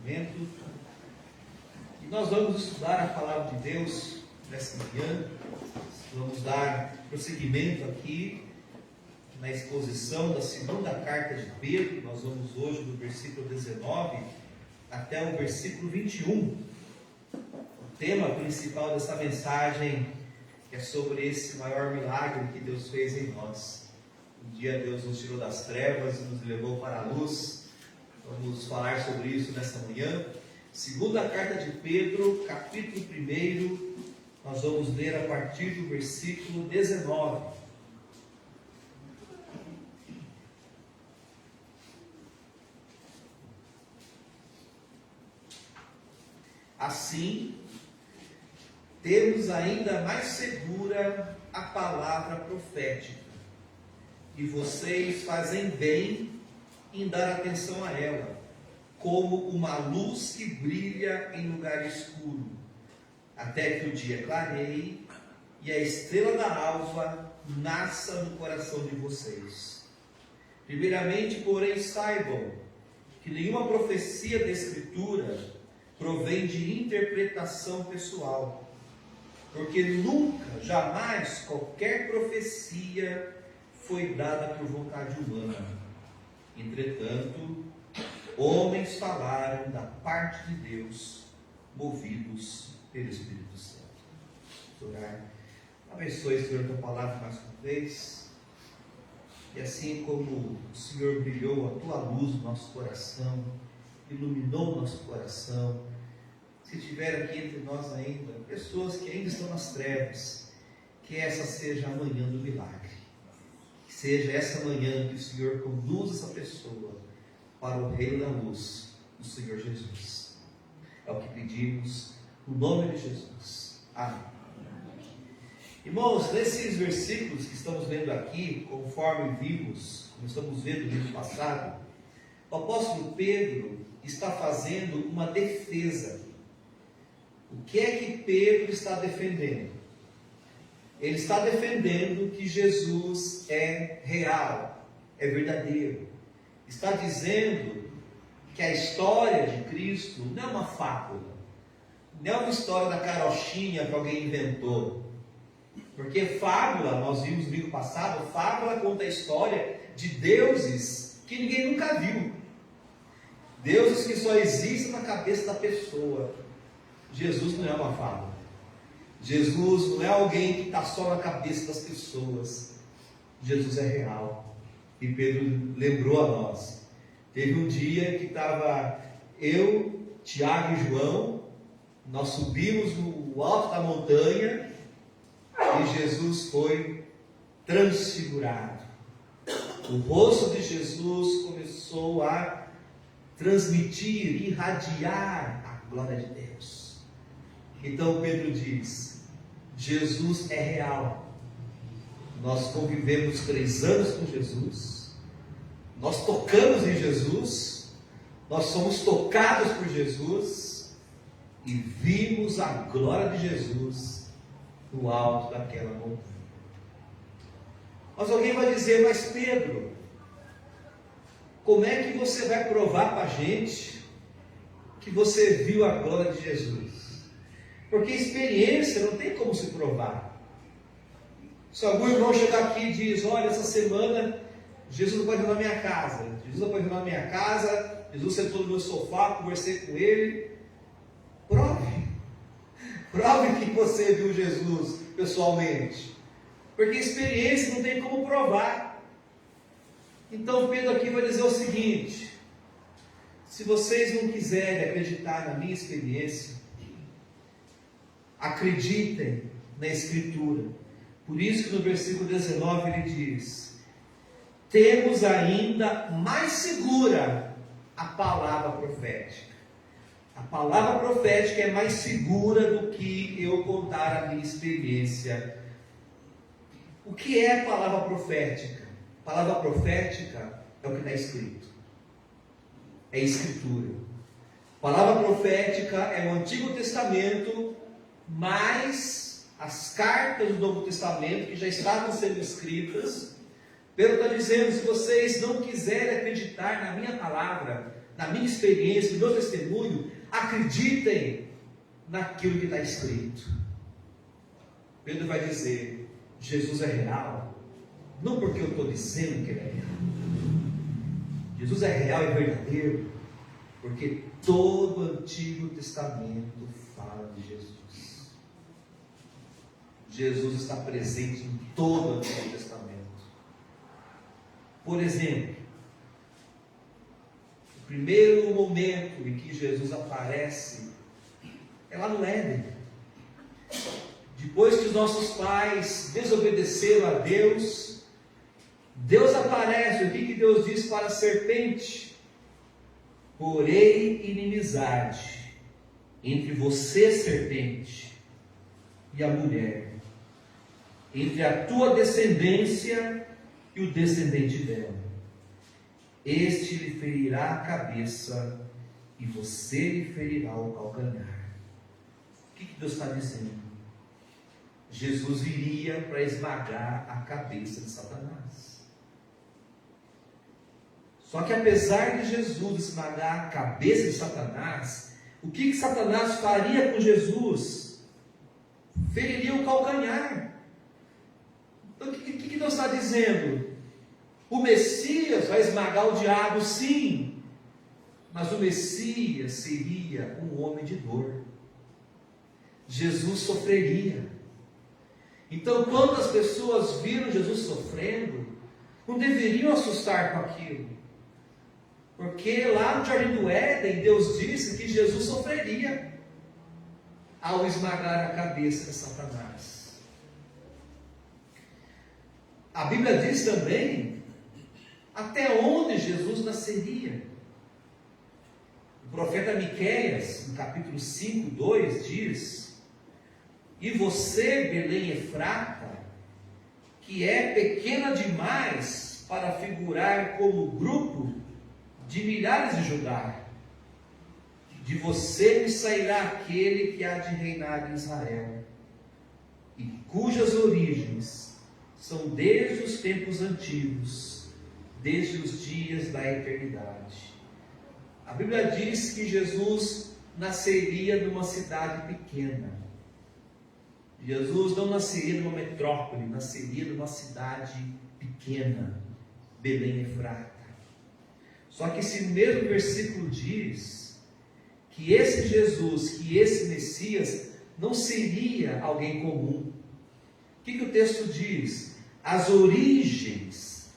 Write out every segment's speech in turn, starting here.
momento. E nós vamos estudar a palavra de Deus nesta manhã. Vamos dar prosseguimento aqui na exposição da segunda carta de Pedro. Nós vamos hoje do versículo 19 até o versículo 21. O tema principal dessa mensagem é sobre esse maior milagre que Deus fez em nós. Um dia Deus nos tirou das trevas e nos levou para a luz. Vamos falar sobre isso nessa manhã. Segunda carta de Pedro, capítulo 1, nós vamos ler a partir do versículo 19. Assim, temos ainda mais segura a palavra profética, e vocês fazem bem em dar atenção a ela, como uma luz que brilha em lugar escuro, até que o dia clareie e a estrela da alva nasça no coração de vocês. Primeiramente, porém, saibam que nenhuma profecia da Escritura provém de interpretação pessoal, porque nunca, jamais, qualquer profecia foi dada por vontade humana. Entretanto, homens falaram da parte de Deus, movidos pelo Espírito Santo. Vamos orar. Abençoe, Senhor, a tua palavra mais uma vez. E assim como o Senhor brilhou a tua luz no nosso coração, iluminou o nosso coração, se tiver aqui entre nós ainda pessoas que ainda estão nas trevas, que essa seja a manhã do milagre. Que seja essa manhã que o Senhor conduza essa pessoa para o reino da luz do Senhor Jesus. É o que pedimos, no nome de Jesus. Amém. Irmãos, nesses versículos que estamos lendo aqui, conforme vimos, como estamos vendo no ano passado, o apóstolo Pedro está fazendo uma defesa. O que é que Pedro está defendendo? Ele está defendendo que Jesus é real, é verdadeiro. Está dizendo que a história de Cristo não é uma fábula, não é uma história da carochinha que alguém inventou. Porque fábula, nós vimos no domingo passado, fábula conta a história de deuses que ninguém nunca viu. Deuses que só existem na cabeça da pessoa. Jesus não é uma fábula. Jesus não é alguém que está só na cabeça das pessoas. Jesus é real. E Pedro lembrou a nós. Teve um dia que estava eu, Tiago e João, nós subimos no alto da montanha e Jesus foi transfigurado. O rosto de Jesus começou a transmitir, irradiar a glória de Deus. Então Pedro diz: Jesus é real. Nós convivemos 3 anos com Jesus, nós tocamos em Jesus, nós somos tocados por Jesus e vimos a glória de Jesus no alto daquela montanha. Mas alguém vai dizer: mas Pedro, como é que você vai provar para a gente que você viu a glória de Jesus? Porque experiência não tem como se provar. Se algum irmão chegar aqui e diz: olha, essa semana Jesus apareceu na minha casa, Jesus sentou no meu sofá, conversei com ele. Prove que você viu Jesus pessoalmente, porque experiência não tem como provar. Então Pedro aqui vai dizer o seguinte: se vocês não quiserem acreditar na minha experiência, acreditem na Escritura. Por isso que no versículo 19 ele diz: temos ainda mais segura a palavra profética. A palavra profética é mais segura do que eu contar a minha experiência. O que é a palavra profética? A palavra profética é o que está escrito. É Escritura. A palavra profética é o Antigo Testamento, mais as cartas do Novo Testamento que já estavam sendo escritas. Pedro está dizendo: se vocês não quiserem acreditar na minha palavra, na minha experiência, no meu testemunho, acreditem naquilo que está escrito. Pedro vai dizer: Jesus é real, não porque eu estou dizendo que ele é real. Jesus é real e verdadeiro, porque todo o Antigo Testamento fala de Jesus. Jesus está presente em todo o Antigo Testamento. Por exemplo, o primeiro momento em que Jesus aparece é lá no Éden. Depois que os nossos pais desobedeceram a Deus, Deus aparece. O que Deus diz para a serpente? Porém inimizade entre você, serpente, e a mulher, entre a tua descendência e o descendente dela. Este lhe ferirá a cabeça e você lhe ferirá o calcanhar. O que Deus está dizendo? Jesus viria para esmagar a cabeça de Satanás. Só que apesar de Jesus esmagar a cabeça de Satanás, o que Satanás faria com Jesus? Feriria o calcanhar. Então o que Deus está dizendo? O Messias vai esmagar o diabo, sim, mas o Messias seria um homem de dor. Jesus sofreria. Então, quando as pessoas viram Jesus sofrendo, não deveriam assustar com aquilo, porque lá no Jardim do Éden, Deus disse que Jesus sofreria ao esmagar a cabeça de Satanás. A Bíblia diz também até onde Jesus nasceria. O profeta Miqueias, no capítulo 5, 2, diz: e você, Belém Efrata, que é pequena demais para figurar como grupo de milhares de Judá, de você me sairá aquele que há de reinar em Israel, e cujas origens são desde os tempos antigos, desde os dias da eternidade. A Bíblia diz que Jesus nasceria numa cidade pequena. Jesus não nasceria numa metrópole, nasceria numa cidade pequena, Belém Efrata. Só que esse mesmo versículo diz que esse Jesus, que esse Messias, não seria alguém comum. O que o texto diz? As origens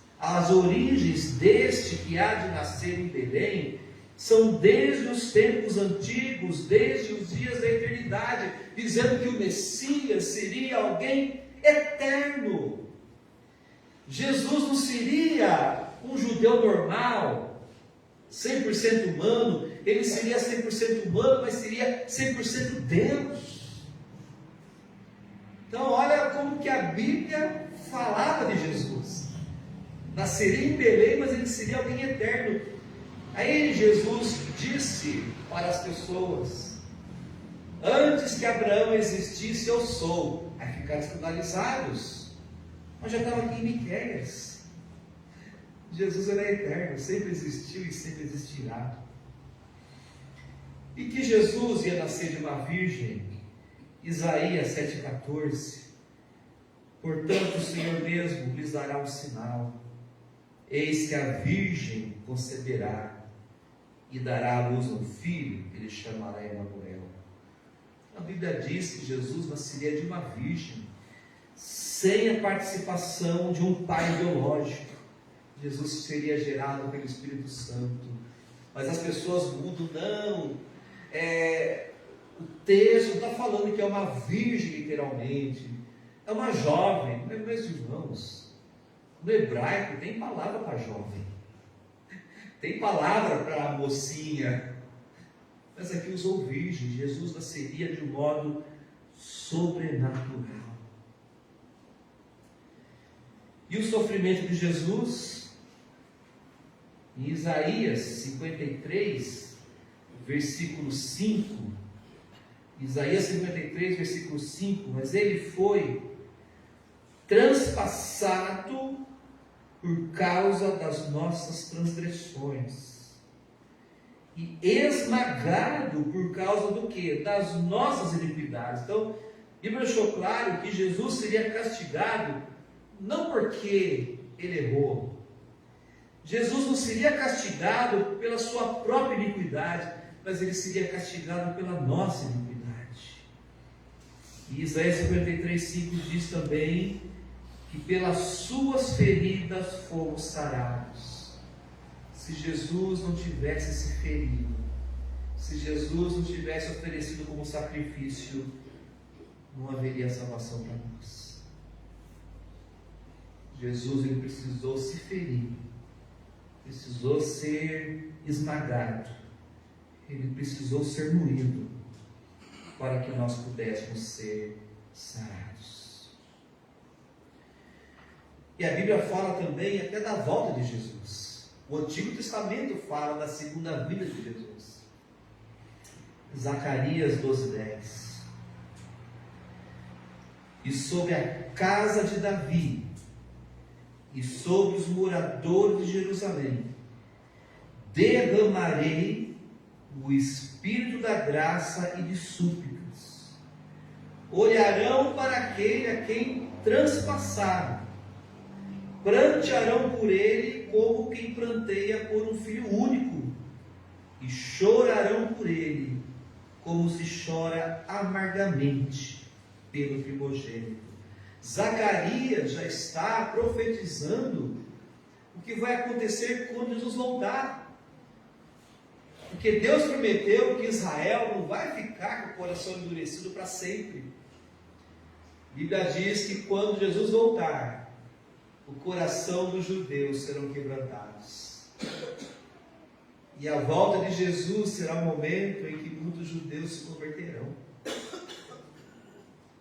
deste que há de nascer em Belém são desde os tempos antigos, desde os dias da eternidade, dizendo que o Messias seria alguém eterno. Jesus não seria um judeu normal, 100% humano. Ele seria 100% humano, mas seria 100% Deus. Então olha como que a Bíblia falava de Jesus. Nasceria em Belém, mas ele seria alguém eterno. Aí Jesus disse para as pessoas: antes que Abraão existisse, eu sou. Aí ficaram escandalizados. Mas já estava aqui em Miqueias. Jesus era eterno, sempre existiu e sempre existirá. E que Jesus ia nascer de uma virgem. Isaías 7,14. Portanto, o Senhor mesmo lhes dará um sinal. Eis que a virgem conceberá e dará à luz um filho, ele chamará Emanuel. A Bíblia diz que Jesus nasceria de uma virgem, sem a participação de um pai biológico. Jesus seria gerado pelo Espírito Santo. Mas as pessoas mudam, não. O texto está falando que é uma virgem, literalmente. É uma jovem. Meus irmãos, no hebraico tem palavra para jovem. Tem palavra para mocinha, mas aqui usou virgem. Jesus nasceria de um modo sobrenatural. E o sofrimento de Jesus, em Isaías 53, versículo 5, Isaías 53, versículo 5, mas ele foi transpassado por causa das nossas transgressões, e esmagado por causa do quê? Das nossas iniquidades. Então, a Bíblia deixou claro que Jesus seria castigado não porque ele errou. Jesus não seria castigado pela sua própria iniquidade, mas ele seria castigado pela nossa iniquidade. E Isaías 53:5 diz também que pelas suas feridas fomos sarados. Se Jesus não tivesse se ferido, se Jesus não tivesse oferecido como sacrifício, não haveria salvação para nós. Jesus, ele precisou se ferir, precisou ser esmagado, ele precisou ser moído para que nós pudéssemos ser sarados. E a Bíblia fala também até da volta de Jesus. O Antigo Testamento fala da segunda vinda de Jesus. Zacarias 12:10. E sobre a casa de Davi e sobre os moradores de Jerusalém derramarei o Espírito da graça e de súplicas. Olharão para aquele a quem transpassaram, prantearão por ele como quem pranteia por um filho único, e chorarão por ele como se chora amargamente pelo primogênito. Zacarias já está profetizando o que vai acontecer quando Jesus voltar. Porque Deus prometeu que Israel não vai ficar com o coração endurecido para sempre. A Bíblia diz que quando Jesus voltar, o coração dos judeus serão quebrantados. E a volta de Jesus será o momento em que muitos judeus se converterão.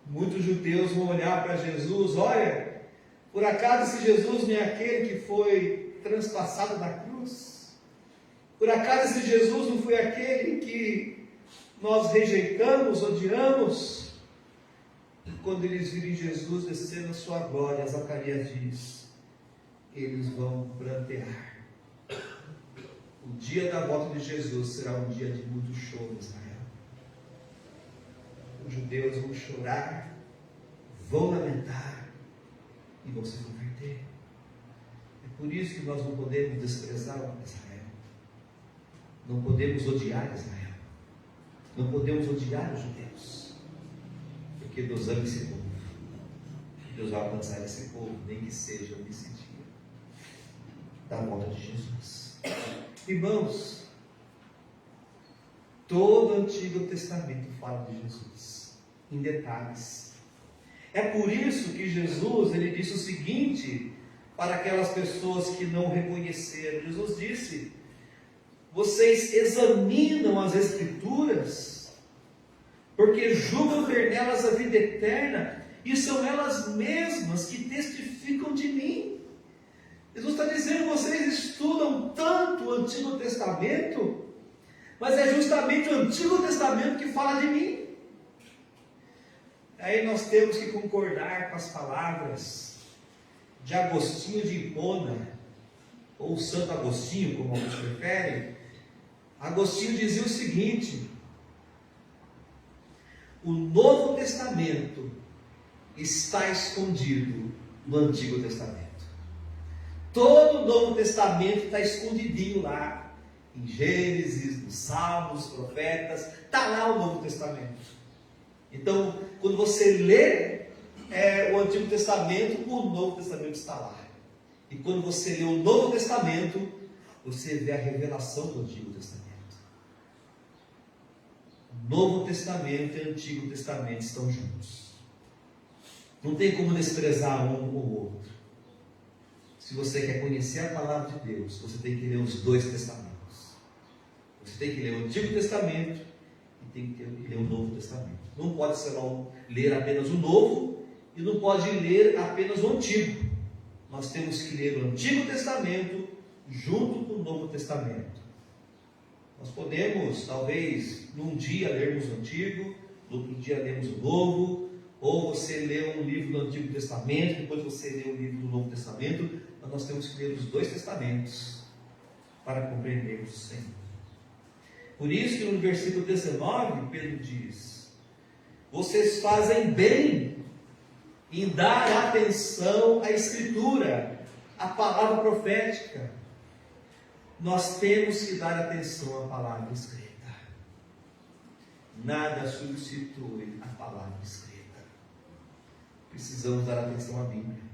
Muitos judeus vão olhar para Jesus: olha, por acaso esse Jesus não é aquele que foi transpassado da cruz? Por acaso esse Jesus não foi aquele que nós rejeitamos, odiamos? E quando eles virem Jesus descer na sua glória, Zacarias diz: eles vão prantear. O dia da volta de Jesus será um dia de muito choro em Israel. Os judeus vão chorar, vão lamentar e vão se converter. É por isso que nós não podemos desprezar Israel. Não podemos odiar Israel. Não podemos odiar os judeus. Porque Deus ama esse povo. Deus vai alcançar esse povo, nem que seja nesse dia da volta de Jesus. Irmãos, todo o Antigo Testamento fala de Jesus, em detalhes. É por isso que Jesus, ele disse o seguinte para aquelas pessoas que não reconheceram. Jesus disse: vocês examinam as Escrituras, porque julgam ter nelas a vida eterna, e são elas mesmas que testificam de mim. Jesus está dizendo: vocês estudam tanto o Antigo Testamento, mas é justamente o Antigo Testamento que fala de mim. Aí nós temos que concordar com as palavras de Agostinho de Hipona, ou Santo Agostinho, como alguns preferem. Agostinho dizia o seguinte: o Novo Testamento está escondido no Antigo Testamento. Todo o Novo Testamento está escondidinho lá, em Gênesis, nos Salmos, Profetas, está lá o Novo Testamento. Então, quando você lê o Antigo Testamento, o Novo Testamento está lá. E quando você lê o Novo Testamento, você vê a revelação do Antigo Testamento. Novo Testamento e Antigo Testamento estão juntos. Não tem como desprezar um ou outro. Se você quer conhecer a palavra de Deus, você tem que ler os dois testamentos. Você tem que ler o Antigo Testamento e tem que ler o Novo Testamento. Não pode ler apenas o Novo e não pode ler apenas o Antigo. Nós temos que ler o Antigo Testamento junto com o Novo Testamento. Nós podemos, talvez, num dia lermos o Antigo, no outro dia lermos o Novo, ou você lê um livro do Antigo Testamento, depois você lê um livro do Novo Testamento, mas nós temos que ler os dois testamentos para compreendermos o Senhor. Por isso que no versículo 19, Pedro diz: vocês fazem bem em dar atenção à Escritura, à palavra profética. Nós temos que dar atenção à palavra escrita. Nada substitui a palavra escrita. Precisamos dar atenção à Bíblia.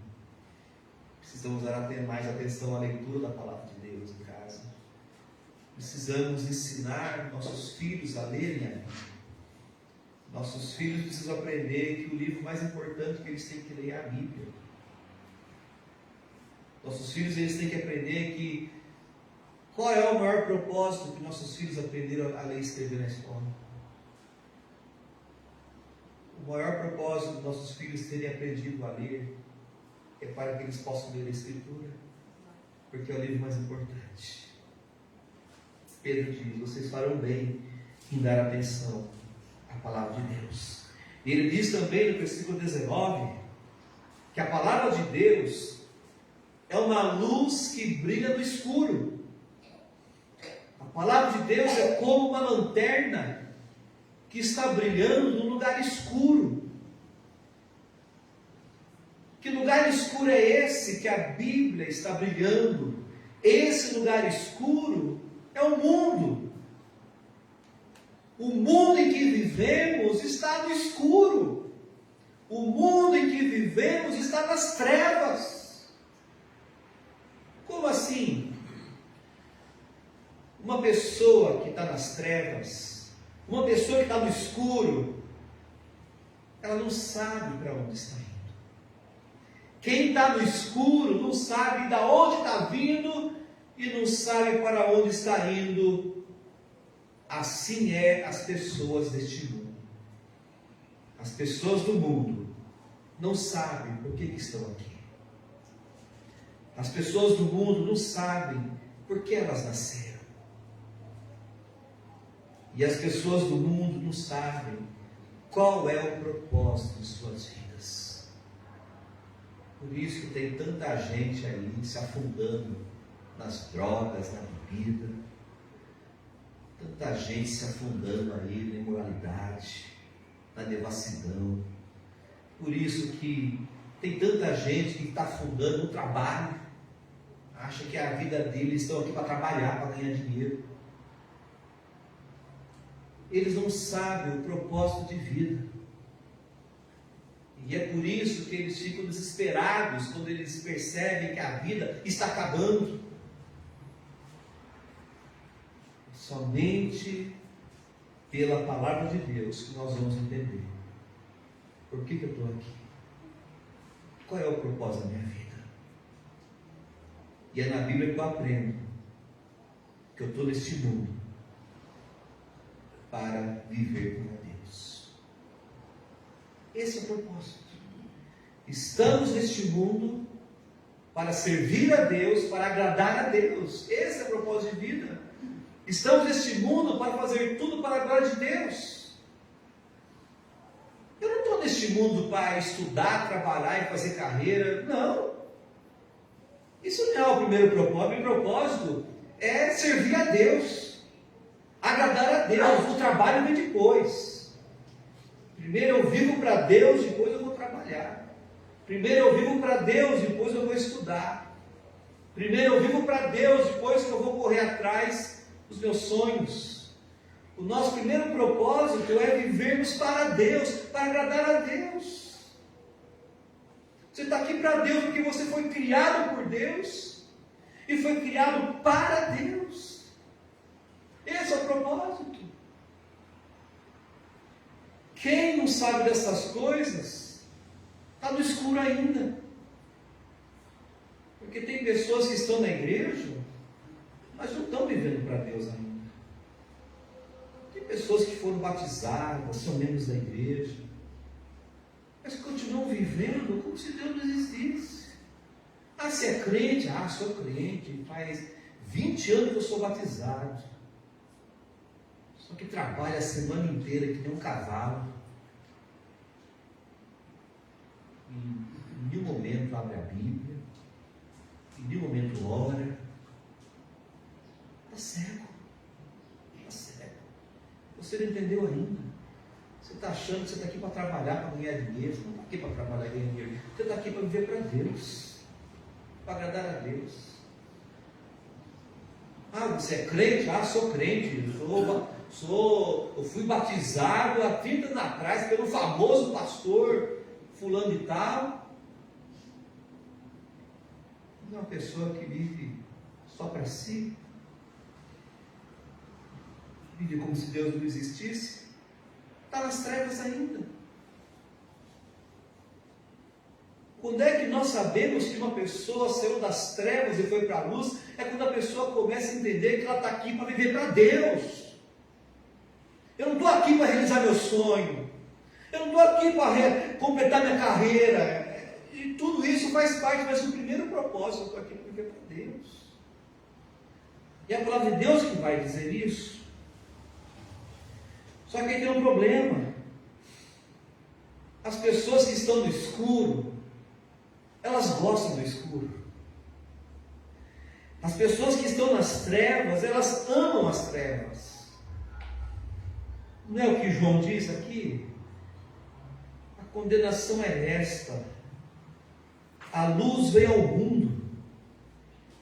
Precisamos dar mais atenção à leitura da palavra de Deus em casa. Precisamos ensinar nossos filhos a lerem a Bíblia. Nossos filhos precisam aprender que o livro mais importante que eles têm que ler é a Bíblia. Nossos filhos eles têm que aprender que qual é o maior propósito que nossos filhos aprenderam a ler e escrever na escola. O maior propósito dos nossos filhos terem aprendido a ler é para que eles possam ler a Escritura, porque é o livro mais importante. Pedro diz: vocês farão bem em dar atenção à palavra de Deus. E ele diz também no versículo 19 que a palavra de Deus é uma luz que brilha no escuro. A palavra de Deus é como uma lanterna que está brilhando num lugar escuro. Que lugar escuro é esse que a Bíblia está brilhando? Esse lugar escuro é o mundo. O mundo em que vivemos está no escuro. O mundo em que vivemos está nas trevas. Como assim? Uma pessoa que está nas trevas, uma pessoa que está no escuro, ela não sabe para onde está indo. Quem está no escuro não sabe de onde está vindo e não sabe para onde está indo. Assim é as pessoas deste mundo. As pessoas do mundo não sabem por que estão aqui. As pessoas do mundo não sabem por que elas nasceram. E as pessoas do mundo não sabem qual é o propósito de suas vidas. Por isso que tem tanta gente aí se afundando nas drogas, na bebida. Tanta gente se afundando aí na imoralidade, na devassidão. Por isso que tem tanta gente que está afundando no trabalho. Acha que a vida deles estão aqui para trabalhar, para ganhar dinheiro. Eles não sabem o propósito de vida. E é por isso que eles ficam desesperados quando eles percebem que a vida está acabando. Somente pela palavra de Deus que nós vamos entender por que eu estou aqui. Qual é o propósito da minha vida? E é na Bíblia que eu aprendo que eu estou neste mundo para viver para Deus. Esse é o propósito. Estamos neste mundo para servir a Deus, para agradar a Deus. Esse é o propósito de vida. Estamos neste mundo para fazer tudo para a glória de Deus. Eu não estou neste mundo para estudar, trabalhar e fazer carreira. Não. Isso não é o primeiro propósito. O primeiro propósito é servir a Deus, agradar a Deus. O trabalho vem depois. Primeiro eu vivo para Deus, depois eu vou trabalhar. Primeiro eu vivo para Deus, depois eu vou estudar. Primeiro eu vivo para Deus, depois que eu vou correr atrás dos meus sonhos. O nosso primeiro propósito é vivermos para Deus, para agradar a Deus. Você está aqui para Deus porque você foi criado por Deus e foi criado para Deus. Esse é o propósito. Quem não sabe dessas coisas está no escuro ainda. Porque tem pessoas que estão na igreja, mas não estão vivendo para Deus ainda. Tem pessoas que foram batizadas, são membros da igreja, mas continuam vivendo como se Deus não existisse. Ah, você é crente? Ah, sou crente, faz 20 anos que eu sou batizado. Só que trabalha a semana inteira que nem um cavalo. Em nenhum momento abre a Bíblia, em nenhum momento ora. Está cego. Está cego. Você não entendeu ainda. Você está achando que você está aqui para trabalhar, para ganhar dinheiro. Você não está aqui para trabalhar e ganhar dinheiro. Você está aqui para viver para Deus, para agradar a Deus. Ah, você é crente? Ah, sou crente. Eu fui batizado há 30 anos atrás pelo famoso pastor fulano de tal. É uma pessoa que vive só para si. Vive como se Deus não existisse. Está nas trevas ainda. Quando é que nós sabemos que uma pessoa saiu das trevas e foi para a luz? É quando a pessoa começa a entender que ela está aqui para viver para Deus. Eu não estou aqui para realizar meu sonho. Eu não estou aqui para completar minha carreira. E tudo isso faz parte, mas o primeiro propósito, eu estou aqui para viver para Deus. E é a palavra de Deus que vai dizer isso. Só que aí tem um problema. As pessoas que estão no escuro, elas gostam do escuro. As pessoas que estão nas trevas, elas amam as trevas. Não é o que João diz aqui? A condenação é esta: a luz veio ao mundo,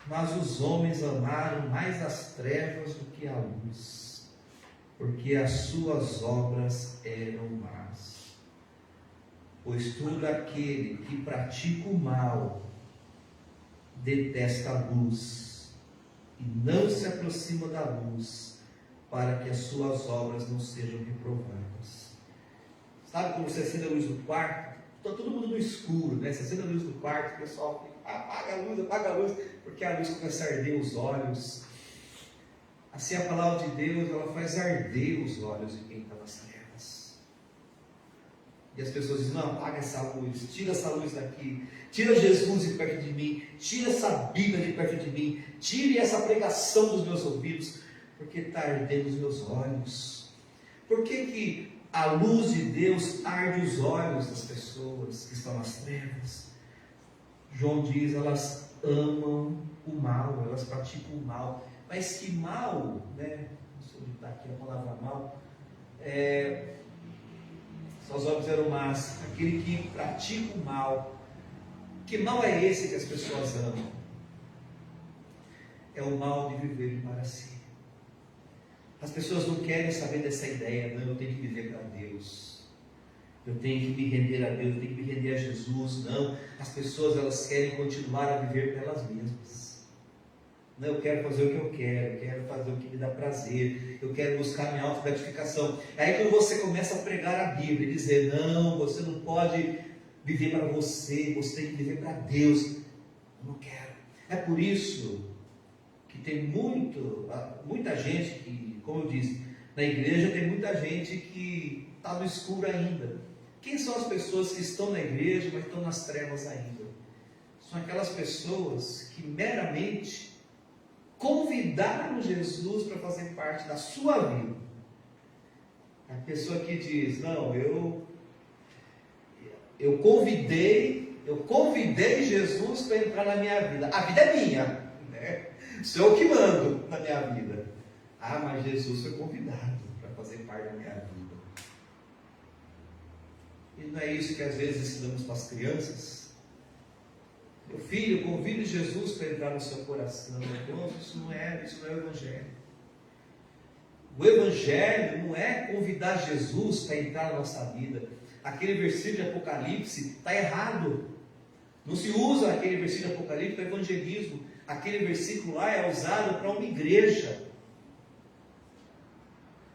mas os homens amaram mais as trevas do que a luz, porque as suas obras eram más. Pois todo aquele que pratica o mal detesta a luz e não se aproxima da luz, para que as suas obras não sejam reprovadas. Sabe quando você acende a luz do quarto? Está todo mundo no escuro, né? Você acende a luz do quarto, o pessoal fica, apaga a luz, porque a luz começa a arder os olhos. Assim a palavra de Deus, ela faz arder os olhos de quem está nas trevas. E as pessoas dizem, não, apaga essa luz, tira essa luz daqui, tira Jesus de perto de mim, tira essa Bíblia de perto de mim, tire essa pregação dos meus ouvidos, porque está ardendo os meus olhos. Por que a luz de Deus arde os olhos das pessoas que estão nas trevas? João diz, elas amam o mal, elas praticam o mal. Mas que mal, né? Não sei onde está aqui a palavra mal. Suas obras eram más. Aquele que pratica o mal. Que mal é esse que as pessoas amam? É o mal de viver para si. As pessoas não querem saber dessa ideia. Não, eu tenho que viver para Deus. Eu tenho que me render a Deus. Eu tenho que me render a Jesus. Não, as pessoas elas querem continuar a viver por elas mesmas. Não, eu quero fazer o que eu quero fazer o que me dá prazer, eu quero buscar minha autogratificação. Aí quando você começa a pregar a Bíblia e dizer, não, você não pode viver para você, você tem que viver para Deus. Eu não quero. É por isso que tem muita gente que, como eu disse, na igreja tem muita gente que está no escuro ainda. Quem são as pessoas que estão na igreja, mas estão nas trevas ainda? São aquelas pessoas que meramente convidaram Jesus para fazer parte da sua vida. A pessoa que diz, não, eu convidei Jesus para entrar na minha vida. A vida é minha, né? Sou eu que mando na minha vida. Ah, mas Jesus foi convidado para fazer parte da minha vida. E não é isso que às vezes ensinamos para as crianças? Meu filho, convide Jesus para entrar no seu coração. Não, isso não é o Evangelho. O Evangelho não é convidar Jesus para entrar na nossa vida. Aquele versículo de Apocalipse está errado. Não se usa aquele versículo de Apocalipse para evangelismo. Aquele versículo lá é usado para uma igreja.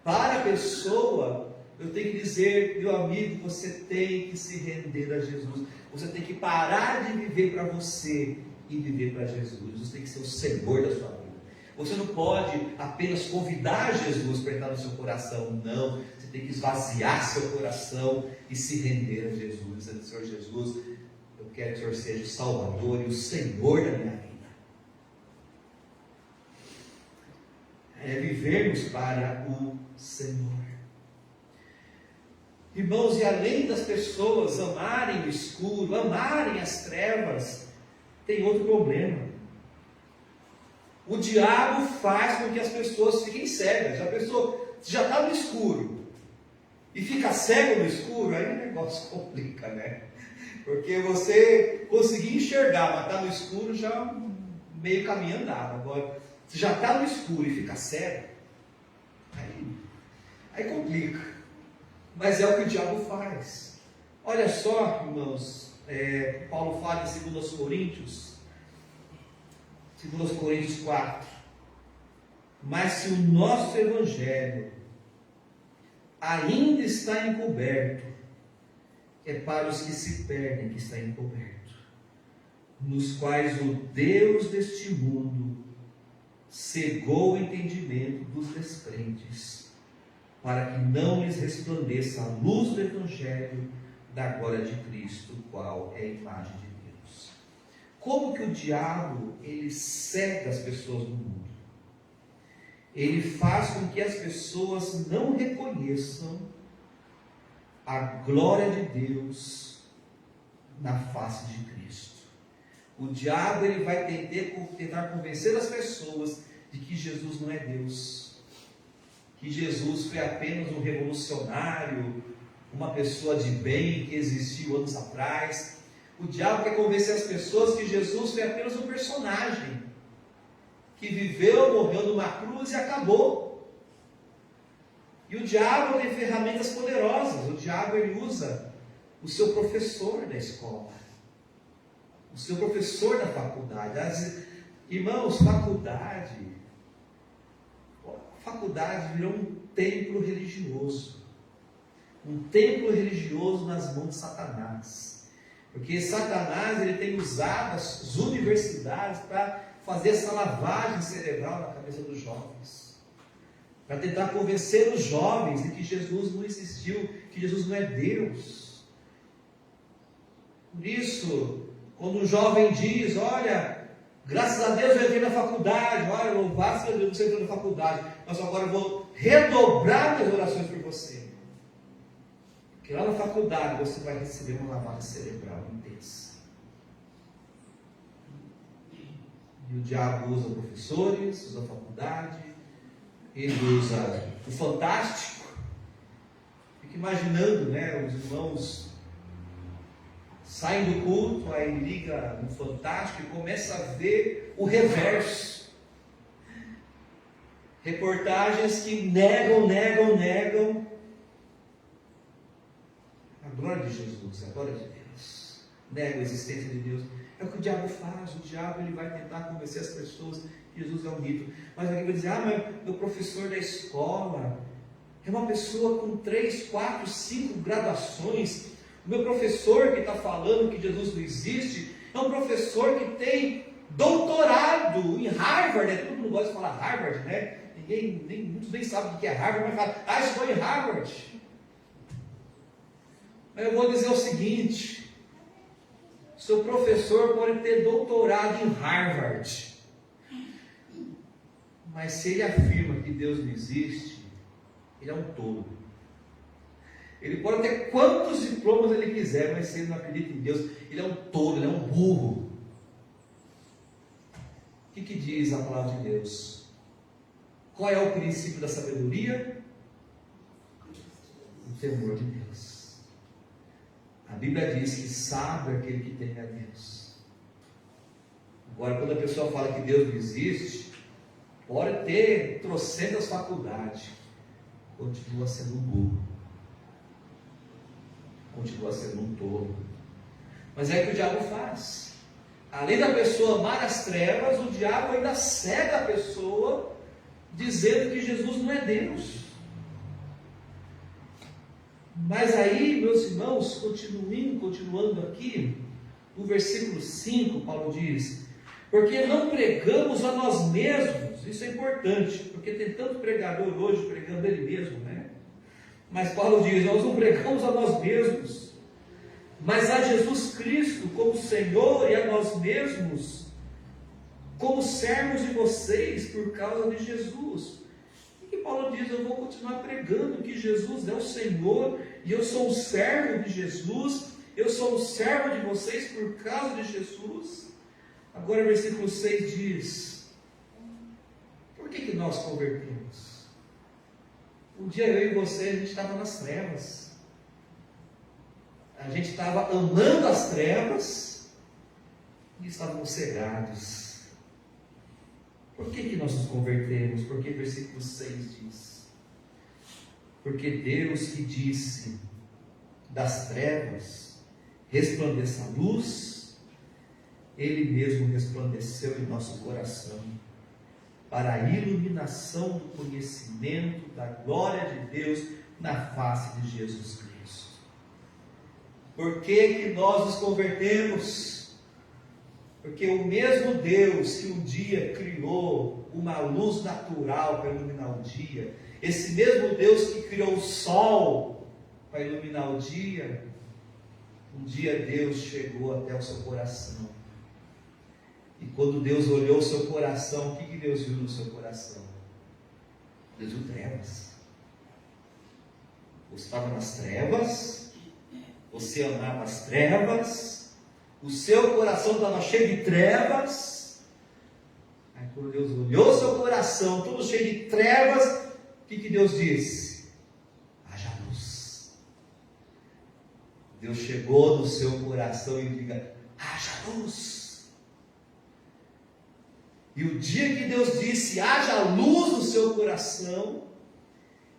Para a pessoa, eu tenho que dizer, meu amigo, você tem que se render a Jesus. Você tem que parar de viver para você e viver para Jesus. Você tem que ser o Senhor da sua vida. Você não pode apenas convidar Jesus para entrar no seu coração. Não, você tem que esvaziar seu coração e se render a Jesus. Dizendo, Senhor Jesus, eu quero que o Senhor seja o Salvador e o Senhor da minha vida. É vivermos para o Senhor. Irmãos, e além das pessoas amarem o escuro, amarem as trevas, tem outro problema. O diabo faz com que as pessoas fiquem cegas. A pessoa já está no escuro e fica cego no escuro, aí o negócio complica, né? Porque você conseguir enxergar, mas está no escuro, já meio caminho andado. Agora, se já está no escuro e fica cego, aí complica. Mas é o que o diabo faz. Olha só, irmãos, Paulo fala em 2 Coríntios 4. Mas se o nosso evangelho ainda está encoberto, é para os que se perdem que está encoberto, nos quais o Deus deste mundo cegou o entendimento dos descrentes, para que não lhes resplandeça a luz do evangelho da glória de Cristo, qual é a imagem de Deus. Como que o diabo, ele cega as pessoas no mundo? Ele faz com que as pessoas não reconheçam a glória de Deus na face de Cristo. O diabo, ele vai tentar convencer as pessoas de que Jesus não é Deus, que Jesus foi apenas um revolucionário, uma pessoa de bem que existiu anos atrás. O diabo quer convencer as pessoas que Jesus foi apenas um personagem que viveu, morreu numa cruz e acabou. E o diabo tem ferramentas poderosas. O diabo, ele usa o seu professor da escola, o seu professor da faculdade. Irmãos, faculdade virou um templo religioso. Um templo religioso nas mãos de Satanás. Porque Satanás, ele tem usado as universidades para fazer essa lavagem cerebral na cabeça dos jovens, para tentar convencer os jovens de que Jesus não existiu, que Jesus não é Deus. Por isso, quando um jovem diz: olha, graças a Deus eu entrei na faculdade, olha, louvado seja Deus que você entrou na faculdade, mas agora eu vou redobrar minhas orações por você, porque lá na faculdade você vai receber uma lavagem cerebral intensa. E o diabo usa professores, usa a faculdade, ele usa o fantástico. Fica imaginando, né? Os irmãos saem do culto, aí liga no fantástico e começa a ver o reverso. Reportagens que negam a glória de Jesus, a glória de Deus. Negam a existência de Deus. É o que o diabo faz. O diabo, ele vai tentar convencer as pessoas que Jesus é um mito. Mas alguém vai dizer: mas meu professor da escola é uma pessoa com 3, 4, 5 graduações. O meu professor que está falando que Jesus não existe é um professor que tem doutorado em Harvard, né? Todo mundo gosta de falar Harvard, né? Muitos nem sabem o que é Harvard, mas fala: estou em Harvard. Mas eu vou dizer o seguinte: seu professor pode ter doutorado em Harvard, mas se ele afirma que Deus não existe, ele é um tolo. Ele pode ter quantos diplomas ele quiser, mas se ele não acredita em Deus, ele é um tolo, ele é um burro. O que diz a palavra de Deus? Qual é o princípio da sabedoria? O temor de Deus. A Bíblia diz que sábio é aquele que teme a Deus. Agora, quando a pessoa fala que Deus não existe, pode ter trocentas faculdades, continua sendo um burro, continua sendo um tolo. Mas é o que o diabo faz. Além da pessoa amar as trevas, o diabo ainda cega a pessoa, dizendo que Jesus não é Deus. Mas aí, meus irmãos, continuando aqui, no versículo 5, Paulo diz: porque não pregamos a nós mesmos. Isso é importante, porque tem tanto pregador hoje pregando ele mesmo, né? Mas Paulo diz: nós não pregamos a nós mesmos, mas a Jesus Cristo como Senhor, e a nós mesmos como servos de vocês por causa de Jesus. E Paulo diz: eu vou continuar pregando que Jesus é o Senhor, e eu sou um servo de Jesus, eu sou um servo de vocês por causa de Jesus. Agora o versículo 6 diz: por que nós convertemos? Um dia eu e você, a gente estava nas trevas. A gente estava amando as trevas e estávamos cegados. Por que nós nos convertemos? Porque versículo 6 diz: porque Deus que disse, das trevas resplandeça a luz, Ele mesmo resplandeceu em nosso coração, para a iluminação do conhecimento da glória de Deus na face de Jesus Cristo. Por que nós nos convertemos? Porque o mesmo Deus que um dia criou uma luz natural para iluminar o dia, esse mesmo Deus que criou o sol para iluminar o dia, um dia Deus chegou até o seu coração. E quando Deus olhou o seu coração, o que Deus viu no seu coração? Deus viu trevas. Você estava nas trevas, você amava as trevas, o seu coração estava cheio de trevas. Aí quando Deus olhou o seu coração, todo cheio de trevas, o que Deus disse? Haja luz. Deus chegou no seu coração e diga: haja luz. E o dia que Deus disse, haja luz no seu coração,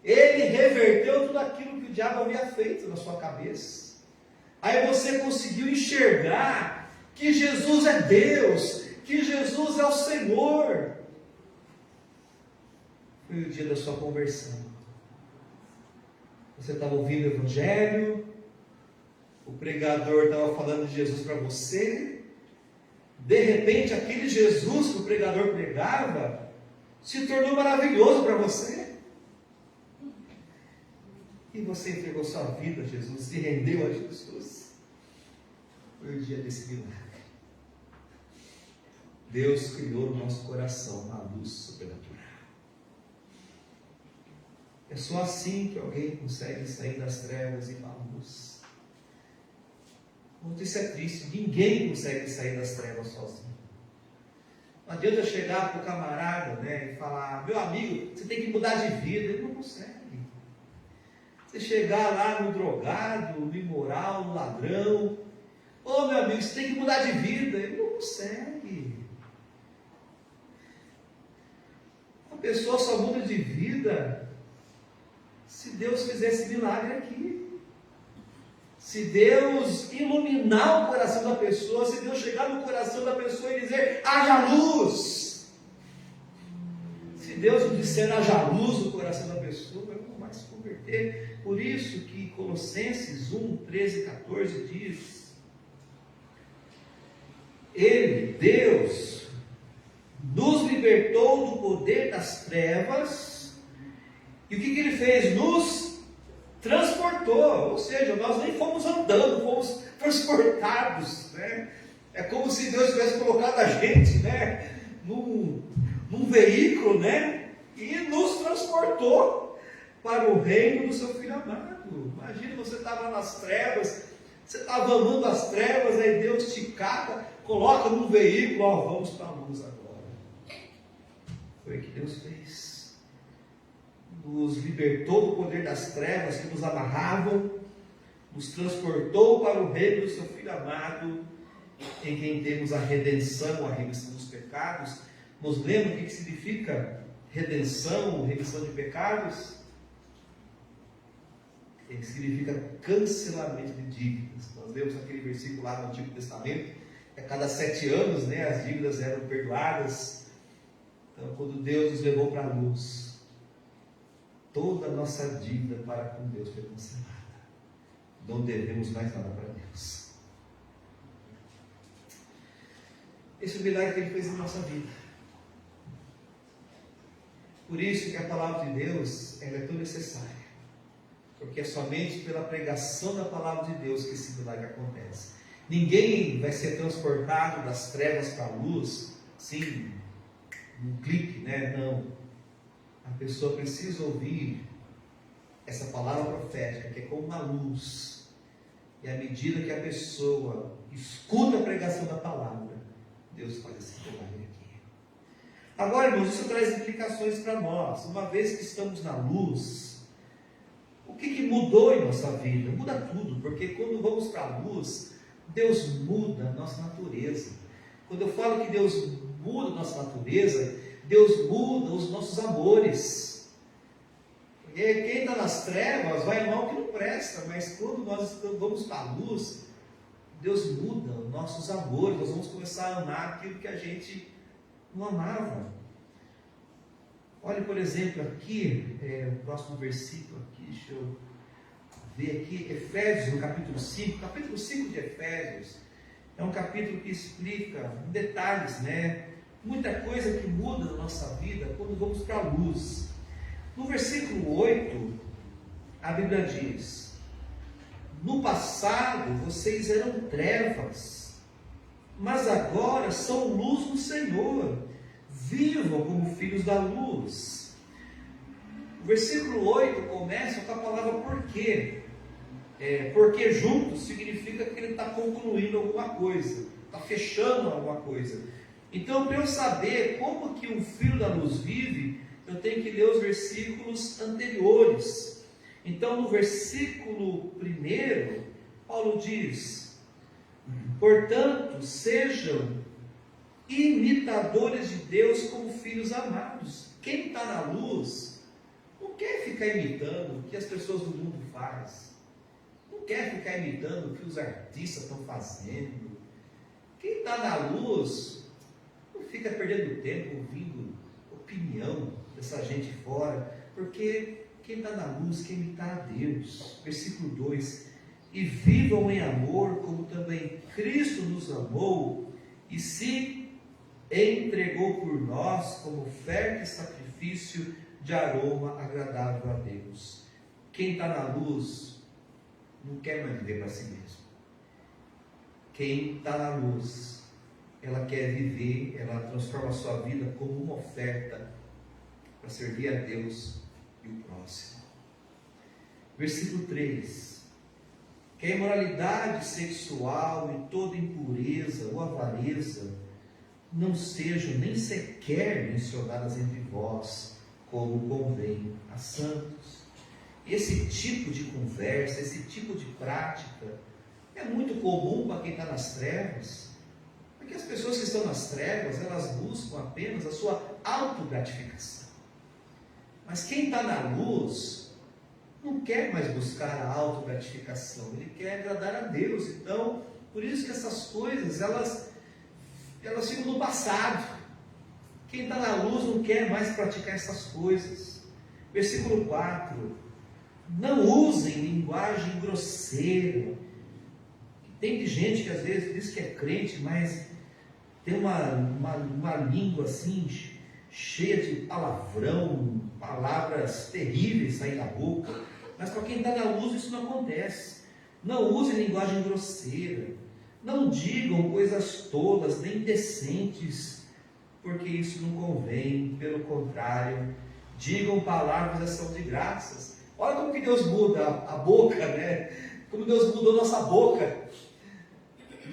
Ele reverteu tudo aquilo que o diabo havia feito na sua cabeça. Aí você conseguiu enxergar que Jesus é Deus, que Jesus é o Senhor. Foi o dia da sua conversão. Você estava ouvindo o Evangelho, o pregador estava falando de Jesus para você. De repente, aquele Jesus que o pregador pregava se tornou maravilhoso para você. E você entregou sua vida a Jesus, se rendeu a Jesus. Foi o dia desse milagre. Deus criou no nosso coração uma luz sobrenatural. É só assim que alguém consegue sair das trevas e para a luz. Isso é triste, ninguém consegue sair das trevas sozinho. Não adianta chegar para o camarada, né, e falar: meu amigo, você tem que mudar de vida. Ele não consegue. Você chegar lá no drogado, no imoral, no ladrão: ô meu amigo, você tem que mudar de vida. Ele não consegue. A pessoa só muda de vida se Deus fizer esse milagre aqui. Se Deus iluminar o coração da pessoa, se Deus chegar no coração da pessoa e dizer: haja luz. Se Deus não disser haja luz no coração da pessoa, ela não vai se converter. Por isso que Colossenses 1, 13 e 14 diz: Ele, Deus, nos libertou do poder das trevas. E o que Ele fez? Nos transportou, ou seja, nós nem fomos andando, fomos transportados, né? É como se Deus tivesse colocado a gente, né, num veículo, né, e nos transportou para o reino do seu Filho amado. Imagina, você estava nas trevas, você estava amando as trevas, aí Deus te cata, coloca num veículo: ó, vamos para a luz agora. Foi o que Deus fez. Nos libertou do poder das trevas que nos amarravam, nos transportou para o reino do seu Filho amado, em quem temos a redenção, a remissão dos pecados. Nos lembra o que significa redenção, remissão de pecados? Ele significa cancelamento de dívidas. Nós lemos aquele versículo lá no Antigo Testamento, a cada 7 anos, né, as dívidas eram perdoadas. Então, quando Deus nos levou para a luz, toda a nossa dívida para com Deus foi cancelada. Não devemos mais nada para Deus. Esse é o milagre que Ele fez em nossa vida. Por isso que a palavra de Deus, ela é tão necessária. Porque é somente pela pregação da palavra de Deus que esse milagre acontece. Ninguém vai ser transportado das trevas para a luz, sim, num clique, né? Não. A pessoa precisa ouvir essa palavra profética, que é como uma luz. E à medida que a pessoa escuta a pregação da palavra, Deus faz esse milagre aqui. Agora, irmãos, isso traz implicações para nós. Uma vez que estamos na luz, que mudou em nossa vida? Muda tudo, porque quando vamos para a luz, Deus muda a nossa natureza. Quando eu falo que Deus muda a nossa natureza, Deus muda os nossos amores. E quem está nas trevas vai amar o que não presta, mas quando nós vamos para a luz, Deus muda os nossos amores, nós vamos começar a amar aquilo que a gente não amava. Olha, por exemplo, aqui, o próximo versículo aqui, deixa eu ver aqui, Efésios, no capítulo 5. Capítulo 5 de Efésios é um capítulo que explica em detalhes, né? Muita coisa que muda na nossa vida quando vamos para a luz. No versículo 8, a Bíblia diz: no passado vocês eram trevas, mas agora são luz no Senhor. Vivam como filhos da luz. O versículo 8 começa com a palavra porque. Porque junto significa que ele está concluindo alguma coisa, está fechando alguma coisa. Então, para eu saber como que um filho da luz vive, eu tenho que ler os versículos anteriores. Então, no versículo 1, Paulo diz: portanto, sejam imitadores de Deus como filhos amados. Quem está na luz não quer ficar imitando o que as pessoas do mundo fazem, não quer ficar imitando o que os artistas estão fazendo. Quem está na luz não fica perdendo tempo ouvindo opinião dessa gente fora, porque quem está na luz quer imitar a Deus. Versículo 2: e vivam em amor, como também Cristo nos amou e se entregou por nós como oferta e sacrifício de aroma agradável a Deus. Quem está na luz não quer mais viver para si mesmo. Quem está na luz, ela quer viver, ela transforma a sua vida como uma oferta para servir a Deus e o próximo. Versículo 3: que a imoralidade sexual e toda impureza ou avareza não sejam nem sequer mencionadas entre vós, como convém a santos. Esse tipo de conversa, esse tipo de prática é muito comum para quem está nas trevas, porque as pessoas que estão nas trevas, elas buscam apenas a sua autogratificação. Mas quem está na luz não quer mais buscar a autogratificação, ele quer agradar a Deus. Então, por isso que essas coisas, elas ficam no passado. Quem está na luz não quer mais praticar essas coisas. Versículo 4: não usem linguagem grosseira. Tem gente que às vezes diz que é crente, mas tem uma língua assim, cheia de palavrão, palavras terríveis saindo da boca. Mas para quem está na luz isso não acontece. Não usem linguagem grosseira. Não digam coisas tolas, nem indecentes, porque isso não convém. Pelo contrário, digam palavras de ação de graças. Olha como que Deus muda a boca, né? Como Deus mudou nossa boca.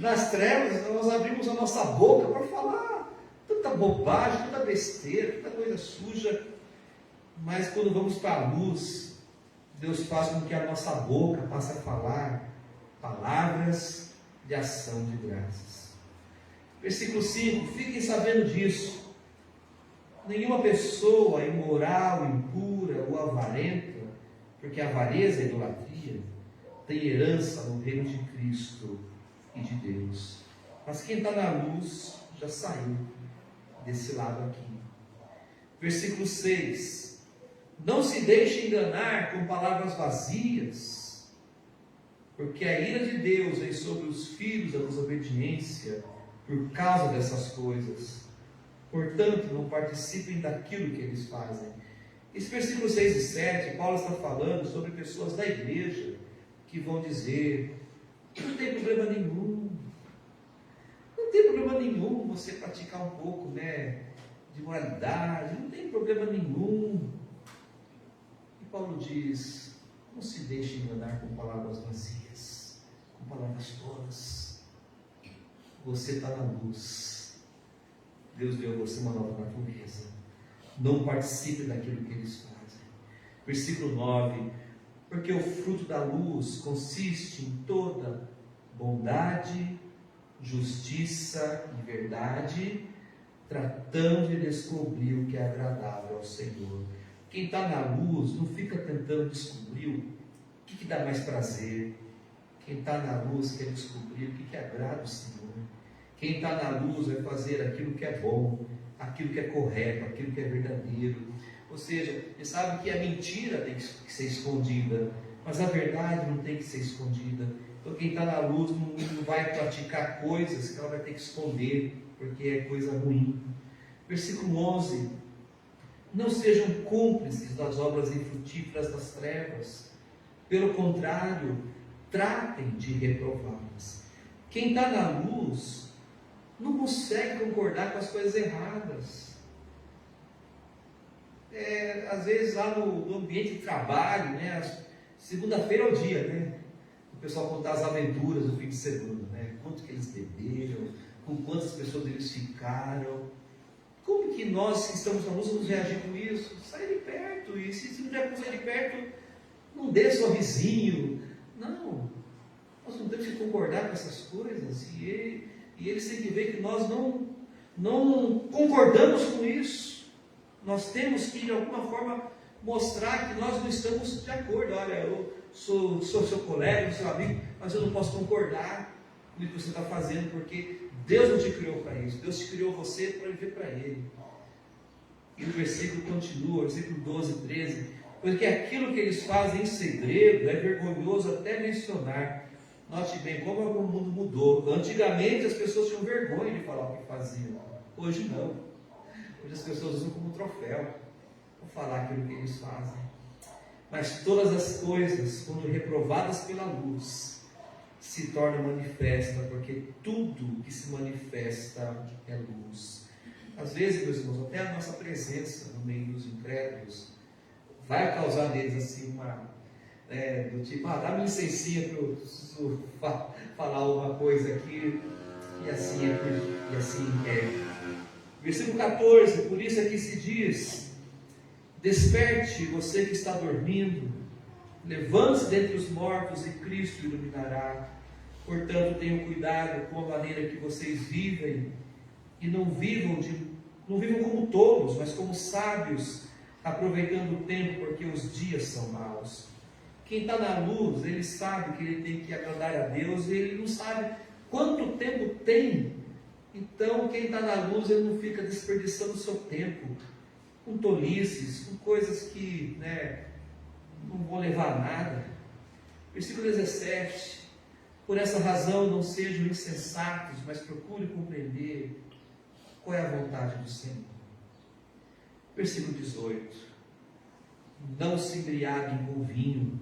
Nas trevas, nós abrimos a nossa boca para falar tanta bobagem, tanta besteira, tanta coisa suja. Mas quando vamos para a luz, Deus faz com que a nossa boca passe a falar palavras de ação de graças. Versículo 5: fiquem sabendo disso. Nenhuma pessoa imoral, impura ou avarenta, porque a avareza e a idolatria tem herança no reino de Cristo e de Deus. Mas quem está na luz já saiu desse lado aqui. Versículo 6: não se deixe enganar com palavras vazias, porque a ira de Deus vem sobre os filhos da desobediência por causa dessas coisas. Portanto, não participem daquilo que eles fazem. Esse versículo 6 e 7, Paulo está falando sobre pessoas da igreja que vão dizer: não tem problema nenhum, não tem problema nenhum você praticar um pouco, de moralidade, não tem problema nenhum. E Paulo diz: não se deixe enganar com palavras vazias, com palavras tolas. Você está na luz. Deus deu a você uma nova natureza. Não participe daquilo que eles fazem. Versículo 9: Porque o fruto da luz consiste em toda bondade, justiça e verdade, tratando de descobrir o que é agradável ao Senhor. Quem está na luz não fica tentando descobrir o que dá mais prazer. Quem está na luz quer descobrir o que agrada ao Senhor. Quem está na luz vai fazer aquilo que é bom, aquilo que é correto, aquilo que é verdadeiro. Ou seja, ele sabe que a mentira tem que ser escondida, mas a verdade não tem que ser escondida. Então quem está na luz não vai praticar coisas que ela vai ter que esconder, porque é coisa ruim. Versículo 11: não sejam cúmplices das obras infrutíferas das trevas, pelo contrário, tratem de reprová-las. Quem está na luz não consegue concordar com as coisas erradas. Às vezes lá no ambiente de trabalho, né? Segunda-feira é o dia, né? O pessoal contar as aventuras do fim de semana, né? Quanto que eles beberam, com quantas pessoas eles ficaram. Como que nós que estamos na luz vamos reagir com isso? Sai de perto, e se não der para sair de perto, não dê sorrisinho. Não, nós não temos que concordar com essas coisas, e eles têm que ver que nós não concordamos com isso. Nós temos que de alguma forma mostrar que nós não estamos de acordo. Olha, eu sou seu colega, seu amigo, mas eu não posso concordar com o que você está fazendo, porque Deus não te criou para isso. Deus te criou você para viver para Ele. E o versículo continua, versículo 12, 13: porque aquilo que eles fazem em segredo é vergonhoso até mencionar. Note bem como o mundo mudou. Antigamente as pessoas tinham vergonha de falar o que faziam. Hoje não. Hoje as pessoas usam como troféu para falar aquilo que eles fazem. Mas todas as coisas, quando reprovadas pela luz, se tornam manifestas, porque tudo que se manifesta é luz. Às vezes, meus irmãos, até a nossa presença no meio dos incrédulos vai causar neles assim do tipo, dá-me licencinha para eu preciso falar uma coisa aqui, e assim é. Versículo 14: por isso é que se diz: desperte você que está dormindo, levante-se dentre os mortos e Cristo iluminará. Portanto, tenham cuidado com a maneira que vocês vivem, e não vivam como tolos, mas como sábios, aproveitando o tempo, porque os dias são maus. Quem está na luz, ele sabe que ele tem que agradar a Deus, e ele não sabe quanto tempo tem. Então, quem está na luz, ele não fica desperdiçando o seu tempo com tolices, com coisas que não vão levar a nada. Versículo 17: por essa razão não sejam insensatos, mas procurem compreender qual é a vontade do Senhor. Versículo 18: não se embriaguem com vinho,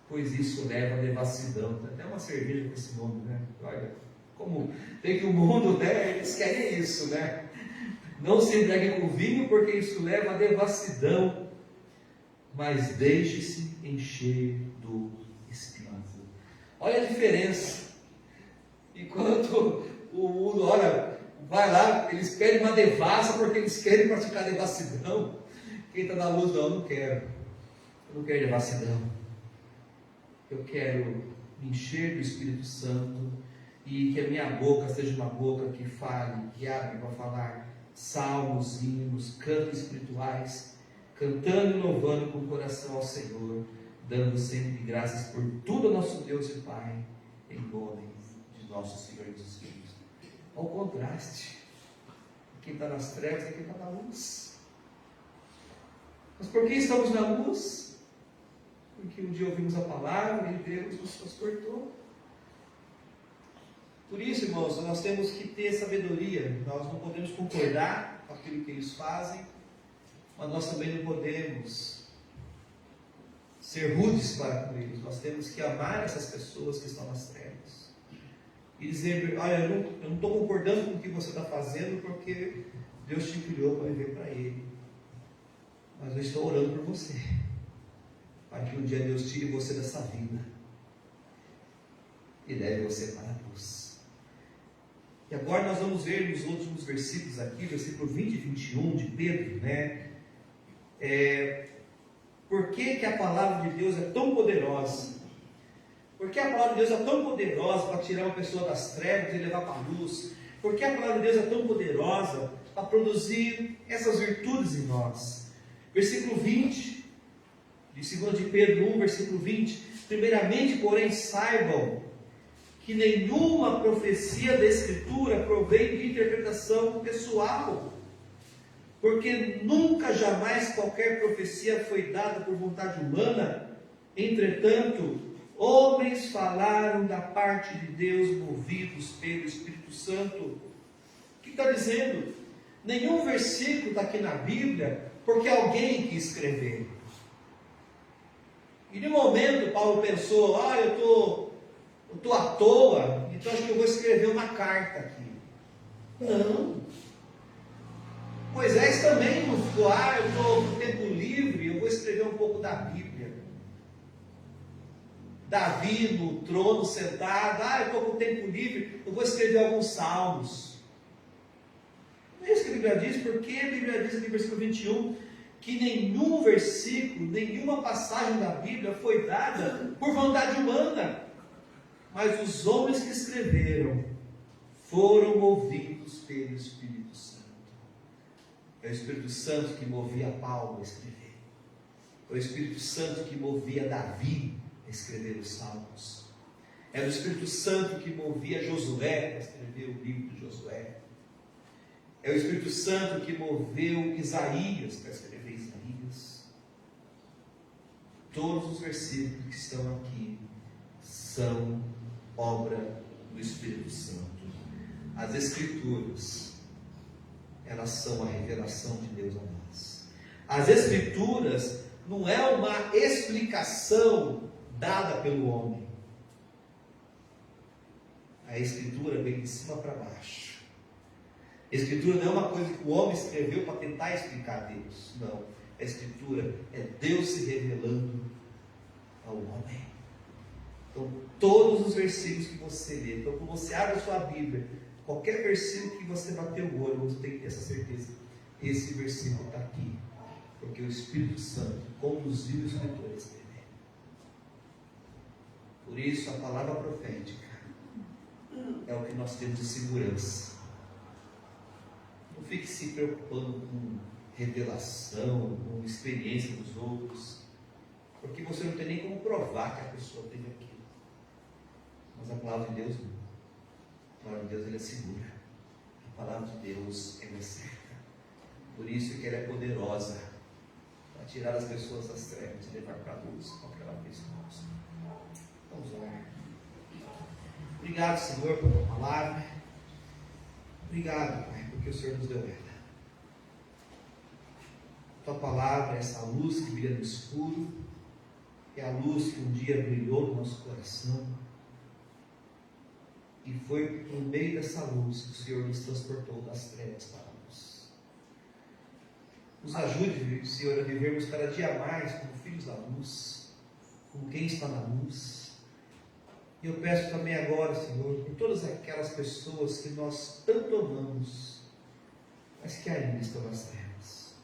pois isso leva à devassidão. Tem até uma cerveja com esse nome, né? Olha, como tem que o mundo, eles querem isso, né? Não se embriaguem com vinho, porque isso leva à devassidão, mas deixe-se encher do Espírito. Olha a diferença. Enquanto o mundo, vai lá, eles pedem uma devassa porque eles querem praticar devassidão. Quem está na luz, não quero. Eu não quero devassidão. Eu quero me encher do Espírito Santo, e que a minha boca seja uma boca que fale, que abre para falar salmos, hinos, cantos espirituais, cantando e louvando com o coração ao Senhor, dando sempre graças por tudo ao nosso Deus e Pai, em nome de nosso Senhor Jesus Cristo. Ao contraste, quem está nas trevas é quem está na luz. Mas por que estamos na luz? Porque um dia ouvimos a palavra e Deus nos transportou. Por isso, irmãos, nós temos que ter sabedoria. Nós não podemos concordar com aquilo que eles fazem, mas nós também não podemos ser rudes para com eles. Nós temos que amar essas pessoas que estão nas trevas e dizer: olha, eu não estou concordando com o que você está fazendo, porque Deus te criou para viver para Ele, mas eu estou orando por você, para que um dia Deus tire você dessa vida e leve você para a luz. E agora nós vamos ver nos últimos versículos aqui, versículo 20 e 21 de Pedro, por que a palavra de Deus é tão poderosa. Porque a palavra de Deus é tão poderosa para tirar uma pessoa das trevas e levar para a luz. Porque a palavra de Deus é tão poderosa para produzir essas virtudes em nós. Versículo 20, de 2 de Pedro 1, versículo 20. Primeiramente, porém, saibam que nenhuma profecia da Escritura provém de interpretação pessoal, porque nunca jamais qualquer profecia foi dada por vontade humana. Entretanto, homens falaram da parte de Deus, movidos pelo Espírito Santo. O que está dizendo? Nenhum versículo está aqui na Bíblia porque alguém quis escrever. E no momento Paulo pensou, eu estou à toa, então acho que eu vou escrever uma carta aqui. Não. Moisés também não ficou, eu estou com tempo livre, eu vou escrever um pouco da Bíblia. Davi no trono sentado, eu estou com tempo livre, eu vou escrever alguns salmos. Não é isso que a Bíblia diz, porque a Bíblia diz no versículo 21, que nenhum versículo, nenhuma passagem da Bíblia foi dada por vontade humana, mas os homens que escreveram foram movidos pelo Espírito Santo. É o Espírito Santo que movia Paulo a escrever. É o Espírito Santo que movia Davi a escrever os salmos. É o Espírito Santo que movia Josué a escrever o livro de Josué. É o Espírito Santo que moveu Isaías para escrever Isaías. Todos os versículos que estão aqui são obra do Espírito Santo. As Escrituras, elas são a revelação de Deus a nós. As Escrituras não é uma explicação dada pelo homem. A Escritura vem de cima para baixo. A Escritura não é uma coisa que o homem escreveu para tentar explicar Deus. Não. A Escritura é Deus se revelando ao homem. Então, todos os versículos que você lê, então, quando você abre a sua Bíblia, qualquer versículo que você bater o olho, você tem que ter essa certeza. Esse versículo está aqui, porque o Espírito Santo conduziu o escritor a escrever. Por isso, a palavra profética é o que nós temos de segurança. Não fique se preocupando com revelação, com experiência dos outros, porque você não tem nem como provar que a pessoa teve aquilo. Mas a palavra de Deus não. A palavra de Deus ela é segura. A palavra de Deus ela é certa. Por isso que ela é poderosa para tirar as pessoas das trevas e levar para a luz, como ela fez conosco. Vamos orar. Obrigado, Senhor, por tua palavra. Obrigado, Pai, porque o Senhor nos deu ela. Tua palavra é essa luz que brilha no escuro, é a luz que um dia brilhou no nosso coração. E foi por meio dessa luz que o Senhor nos transportou das trevas para a luz. Nos ajude, Senhor, a vivermos cada dia mais como filhos da luz, como quem está na luz. E eu peço também agora, Senhor, por todas aquelas pessoas que nós tanto amamos, mas que ainda estão nas trevas.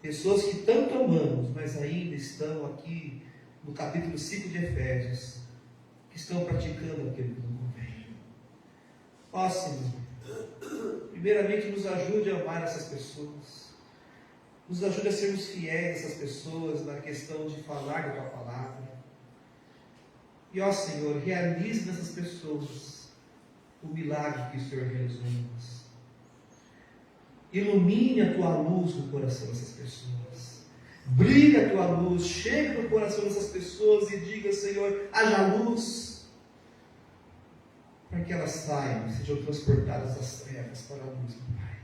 Pessoas que tanto amamos, mas ainda estão aqui no capítulo 5 de Efésios, que estão praticando aquilo que não convém. Ó Senhor, primeiramente nos ajude a amar essas pessoas, nos ajude a sermos fiéis a essas pessoas na questão de falar da Tua palavra. E ó Senhor, realize nessas pessoas o milagre que o Senhor realizou em nós. Ilumine a Tua luz no coração dessas pessoas. Brilhe a Tua luz, chegue no coração dessas pessoas e diga, Senhor, haja luz, para que elas saiam, sejam transportadas das trevas para a luz do Pai.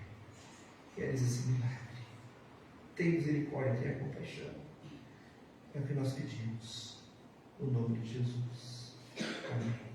Realize esse milagre. Tenha misericórdia, tenha compaixão. É o que nós pedimos. No nome de Jesus. Amém.